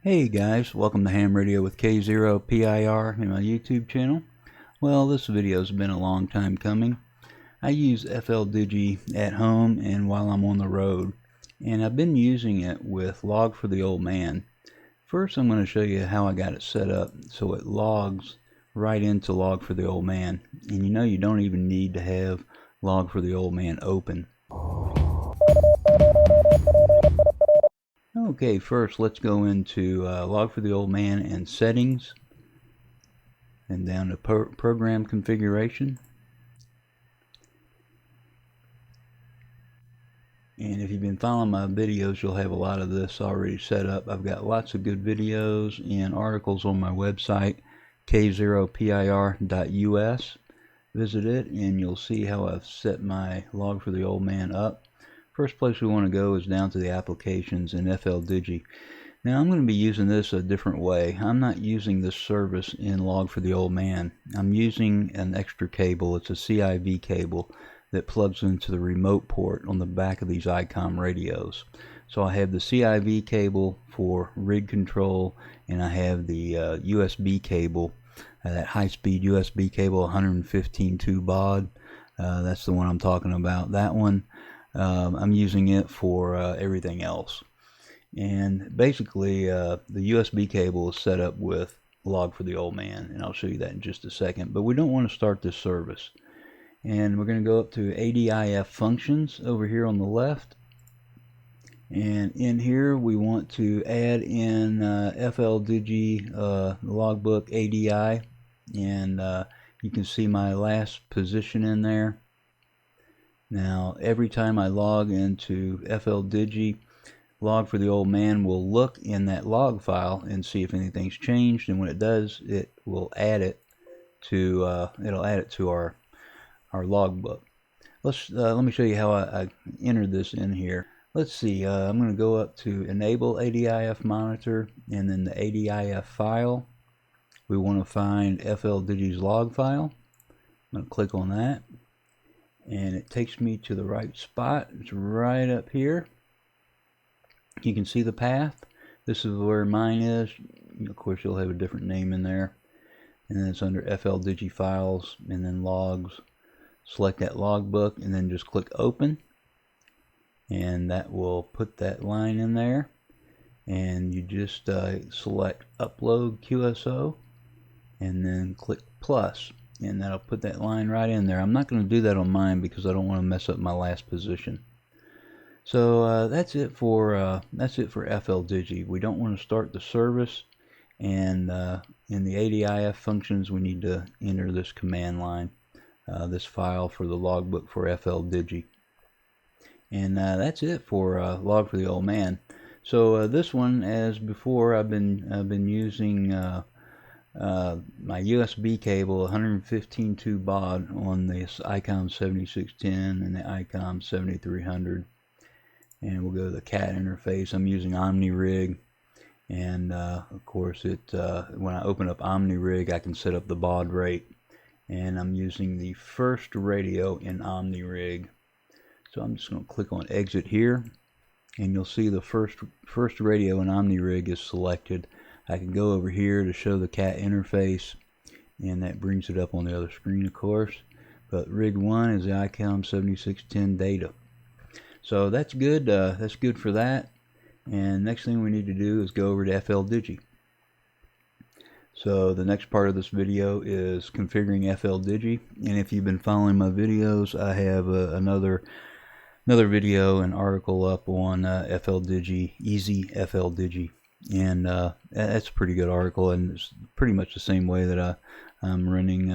Hey guys, welcome to Ham Radio with K0PIR in my YouTube channel. Well, this video's been a long time coming. I use Fldigi at home and while I'm on the road, and I've been using it with Log4OM. First, I'm going to show you how I got it set up so it logs right into Log4OM, and you don't even need to have Log4OM open. Okay, first let's go into Log4OM and settings and down to program configuration. And if you've been following my videos, you'll have a lot of this already set up. I've got lots of good videos and articles on my website, k0pir.us. Visit it and you'll see how I've set my Log4OM up. First place we want to go is down to the applications in Fldigi. Now I'm going to be using this a different way. I'm not using this service in Log4OM. I'm using an extra cable. It's a CIV cable that plugs into the remote port on the back of these Icom radios. So I have the CIV cable for rig control, and I have the USB cable, that high-speed USB cable, 115.2 baud. That's the one I'm talking about. That one. I'm using it for everything else, and basically the USB cable is set up with Log4OM, and I'll show you that in just a second. But we don't want to start this service, and we're going to go up to ADIF functions over here on the left, and in here we want to add in Fldigi logbook ADI, and you can see my last position in there. Now, every time I log into Fldigi, Log4OM will look in that log file and see if anything's changed, and when it does, it will add it to our logbook. Let me show you how I entered this in here. Let's see. I'm going to go up to Enable ADIF Monitor, and then the ADIF file. We want to find Fldigi's log file. I'm going to click on that, and it takes me to the right spot. It's right up here. You can see the path. This is where mine is. Of course, you'll have a different name in there, and then it's under Fldigi files and then logs. Select that logbook and then just click open, and that will put that line in there. And you just select upload QSO and then click plus, and that'll put that line right in there. I'm not going to do that on mine because I don't want to mess up my last position. So that's it for Fldigi. We don't want to start the service, and in the ADIF functions we need to enter this command line, this file for the logbook for Fldigi. And that's it for Log4OM. So this one, as before, I've been using my USB cable, 115.2 baud, on this Icom 7610 and the Icom 7300. And we'll go to the CAT interface. I'm using OmniRig, and of course when I open up OmniRig, I can set up the baud rate, and I'm using the first radio in OmniRig. So I'm just going to click on exit here, and you'll see the first radio in OmniRig is selected. I can go over here to show the CAT interface, and that brings it up on the other screen, of course. But rig 1 is the Icom 7610 data. So that's good. That's good for that. And next thing we need to do is go over to Fldigi. So the next part of this video is configuring Fldigi. And if you've been following my videos, I have another video, an article up on Fldigi, Easy Fldigi. And that's a pretty good article, and it's pretty much the same way that I'm running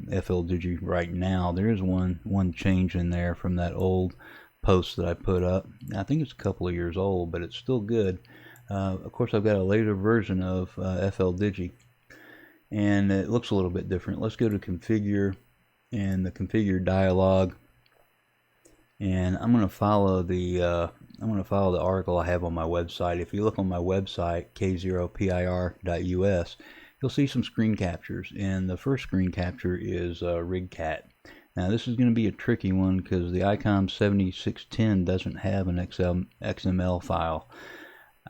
Fldigi right now. There is one change in there from that old post that I put up. I think it's a couple of years old, but it's still good. Of course, I've got a later version of Fldigi, and it looks a little bit different. Let's go to Configure and the Configure dialog, and I'm going to follow the article I have on my website. If you look on my website, k0pir.us, you'll see some screen captures, and the first screen capture is RigCat. Now this is going to be a tricky one because the Icom 7610 doesn't have an XML file.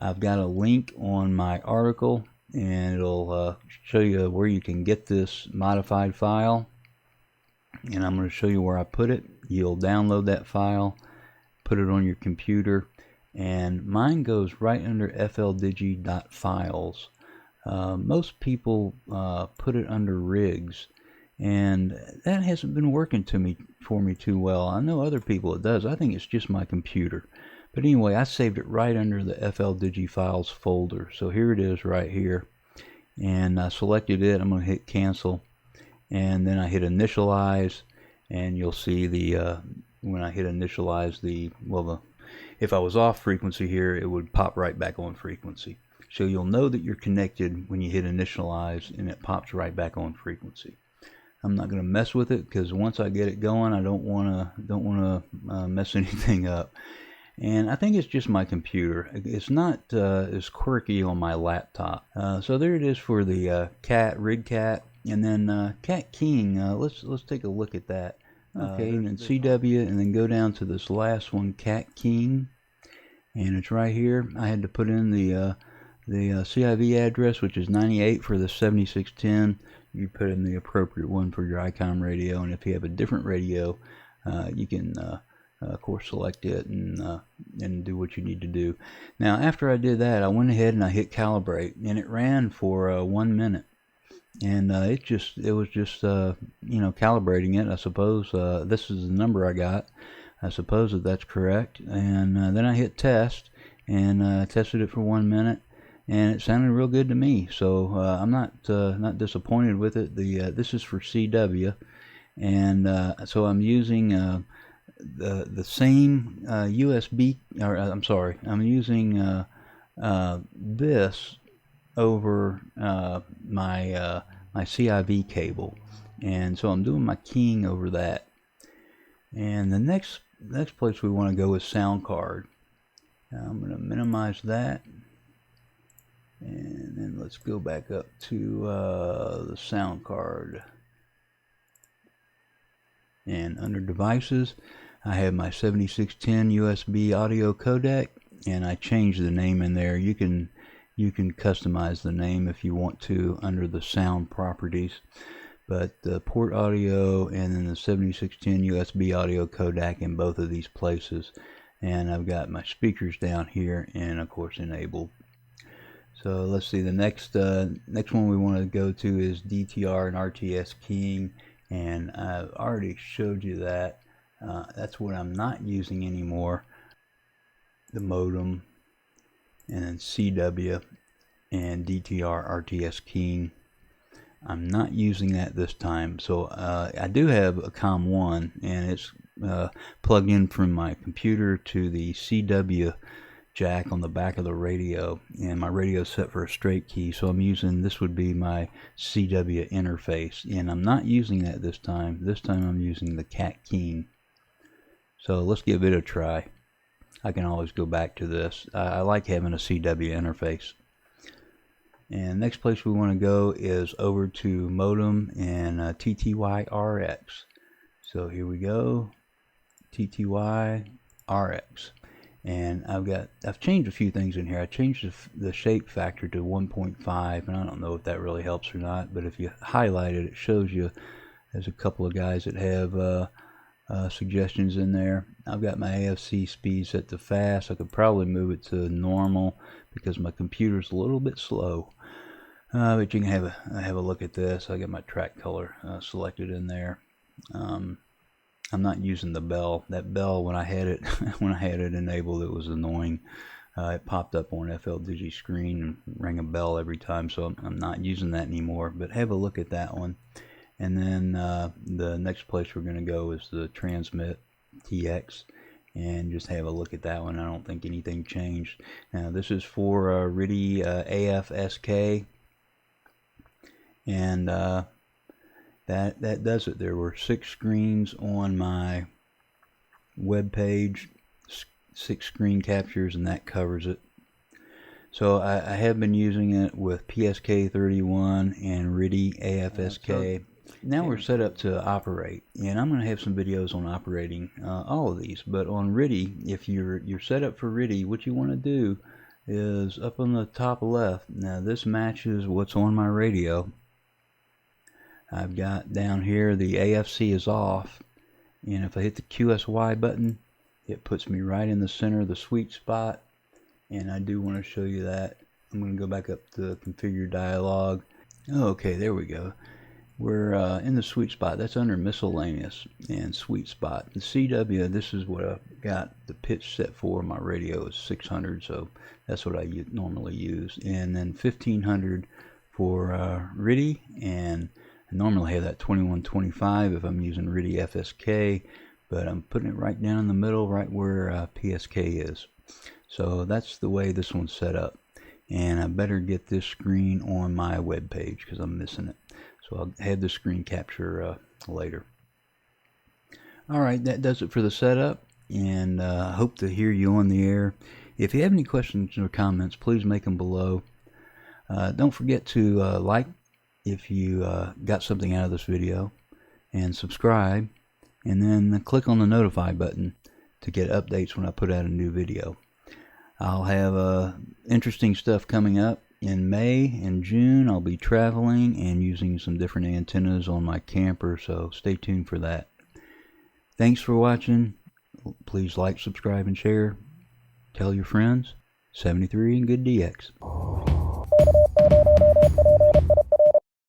I've got a link on my article, and it'll show you where you can get this modified file, and I'm going to show you where I put it. You'll download that file, put it on your computer, and mine goes right under fldigi.files. Most people put it under rigs, and that hasn't been working for me too well. I know other people it does. I think it's just my computer. But anyway, I saved it right under the Fldigi files folder. So here it is right here. And I selected it. I'm going to hit cancel. And then I hit initialize. And you'll see when I hit initialize, if I was off frequency here, it would pop right back on frequency. So you'll know that you're connected when you hit initialize, and it pops right back on frequency. I'm not going to mess with it, because once I get it going, I don't want to mess anything up. And I think it's just my computer. It's not as quirky on my laptop. So there it is for the rig cat, and then cat keying. Let's take a look at that. Okay, and then CW, and then go down to this last one, cat keying, and it's right here. I had to put in the CIV address, which is 98 for the 7610. You put in the appropriate one for your Icom radio, and if you have a different radio, you can of course select it and do what you need to do. Now after I did that, I went ahead and I hit calibrate, and it ran for 1 minute, and it was just calibrating it. I suppose this is the number I got. I suppose that's correct. And then I hit test, and tested it for 1 minute, and it sounded real good to me. So I'm not disappointed with it. This is for CW, and so I'm using the same USB, or I'm sorry, I'm using this over my CIV cable, and so I'm doing my keying over that. And the next place we want to go is sound card. Now I'm going to minimize that, and then let's go back up to the sound card, and under devices I have my 7610 USB audio codec, and I changed the name in there. You can customize the name if you want to under the sound properties, but the port audio and then the 7610 USB audio codec in both of these places. And I've got my speakers down here, and of course enabled. So let's see, the next one we want to go to is DTR and RTS keying, and I've already showed you that. That's what I'm not using anymore. The modem, and then CW and DTR RTS keying. I'm not using that this time. So I do have a COM1, and it's plugged in from my computer to the CW jack on the back of the radio, and my radio is set for a straight key, so I'm using, this would be my CW interface, and I'm not using that this time. This time I'm using the cat keying. So let's give it a try. I can always go back to this. I like having a CW interface. And next place we want to go is over to modem and TTY RX. So here we go, TTY RX. And I've changed a few things in here. I changed the shape factor to 1.5, and I don't know if that really helps or not, but if you highlight it, it shows you there's a couple of guys that have suggestions in there. I've got my AFC speed set to fast. I could probably move it to normal because my computer's a little bit slow. But you can have a look at this. I got my track color selected in there. I'm not using the bell. That bell, when I had it enabled, it was annoying. It popped up on Fldigi screen and rang a bell every time, so I'm not using that anymore. But have a look at that one. And then the next place we're going to go is the transmit TX, and just have a look at that one. I don't think anything changed. Now this is for RTTY AFSK, and that does it. There were 6 screens on my web page, 6 screen captures, and that covers it. So I have been using it with PSK31 and RTTY AFSK. Now we're set up to operate, and I'm going to have some videos on operating all of these. But on RTTY, if you're set up for RTTY, what you want to do is up on the top left. Now this matches what's on my radio. I've got down here the AFC is off, and if I hit the QSY button, it puts me right in the center of the sweet spot, and I do want to show you that. I'm going to go back up to configure dialog. Okay, there we go. We're in the sweet spot. That's under miscellaneous and sweet spot. The CW, this is what I've got the pitch set for. My radio is 600, so that's what I normally use. And then 1500 for RTTY, and I normally have that 2125 if I'm using RTTY FSK, but I'm putting it right down in the middle, right where PSK is. So that's the way this one's set up. And I better get this screen on my web page because I'm missing it. So I'll have the screen capture later. Alright, that does it for the setup, and I hope to hear you on the air. If you have any questions or comments, please make them below. Don't forget to like if you got something out of this video, and subscribe, and then click on the notify button to get updates when I put out a new video. I'll have interesting stuff coming up. In May and June, I'll be traveling and using some different antennas on my camper, so stay tuned for that. Thanks for watching. Please like, subscribe, and share. Tell your friends. 73 and good DX.